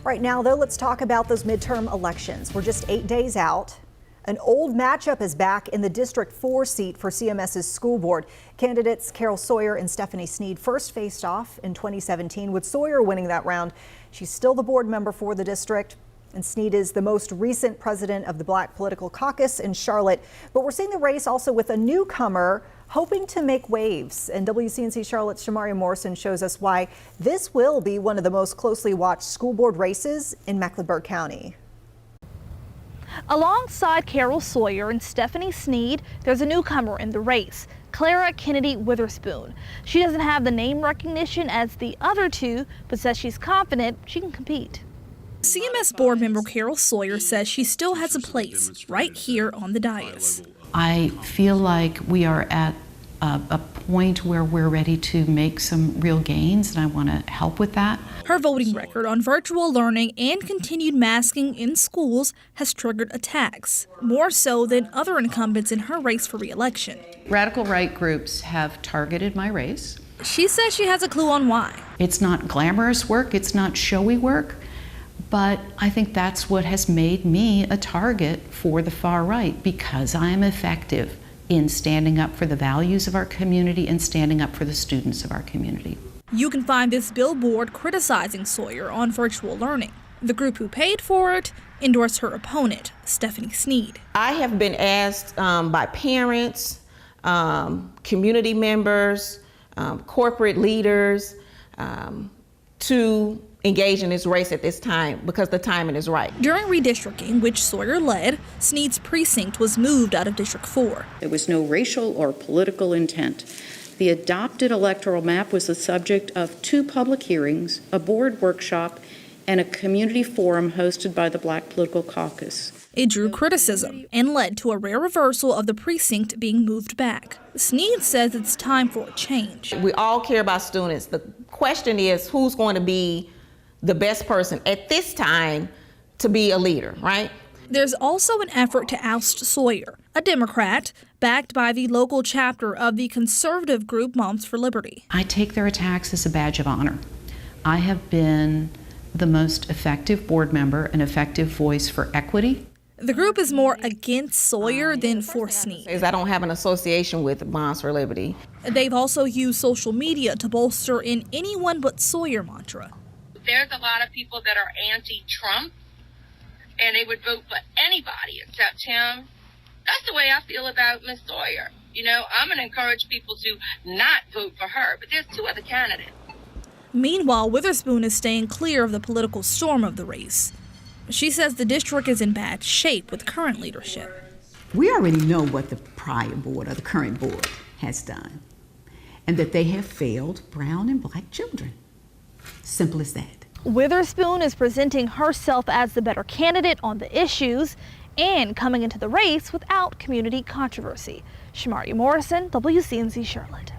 Right now, though, let's talk about those midterm elections. We're just 8 days out. An old matchup is back in the District 4 seat for CMS's school board. Candidates Carol Sawyer and Stephanie Sneed first faced off in 2017, with Sawyer winning that round. She's still the board member for the district, and Sneed is the most recent president of the Black Political Caucus in Charlotte. But we're seeing the race also with a newcomer hoping to make waves. And WCNC Charlotte's Shamari Morrison shows us why this will be one of the most closely watched school board races in Mecklenburg County. Alongside Carol Sawyer and Stephanie Sneed, there's a newcomer in the race, Clara Kennedy Witherspoon. She doesn't have the name recognition as the other two, but says she's confident she can compete. CMS board member Carol Sawyer says she still has a place right here on the dais. I feel like we are at a point where we're ready to make some real gains, and I want to help with that. Her voting record on virtual learning and continued masking in schools has triggered attacks, more so than other incumbents in her race for re-election. Radical right groups have targeted my race. She says she has a clue on why. It's not glamorous work, it's not showy work, but I think that's what has made me a target for the far right, because I am effective in standing up for the values of our community and standing up for the students of our community. You can find this billboard criticizing Sawyer on virtual learning. The group who paid for it endorsed her opponent, Stephanie Sneed. I have been asked by parents, community members, corporate leaders to engage in this race at this time because the timing is right. During redistricting, which Sawyer led, Sneed's precinct was moved out of District 4. There was no racial or political intent. The adopted electoral map was the subject of 2 public hearings, a board workshop, and a community forum hosted by the Black Political Caucus. It drew criticism and led to a rare reversal of the precinct being moved back. Sneed says it's time for a change. We all care about students. The question is who's going to be the best person at this time to be a leader, right? There's also an effort to oust Sawyer, a Democrat, backed by the local chapter of the conservative group Moms for Liberty. I take their attacks as a badge of honor. I have been the most effective board member, an effective voice for equity. The group is more against Sawyer than for Sneed. I don't have an association with Moms for Liberty. They've also used social media to bolster an anyone but Sawyer mantra. There's a lot of people that are anti-Trump, and they would vote for anybody except him. That's the way I feel about Miss Sawyer. You know, I'm going to encourage people to not vote for her, but there's 2 other candidates. Meanwhile, Witherspoon is staying clear of the political storm of the race. She says the district is in bad shape with current leadership. We already know what the prior board or the current board has done, and that they have failed brown and black children. Simple as that. Witherspoon is presenting herself as the better candidate on the issues and coming into the race without community controversy. Shamari Morrison, WCNC Charlotte.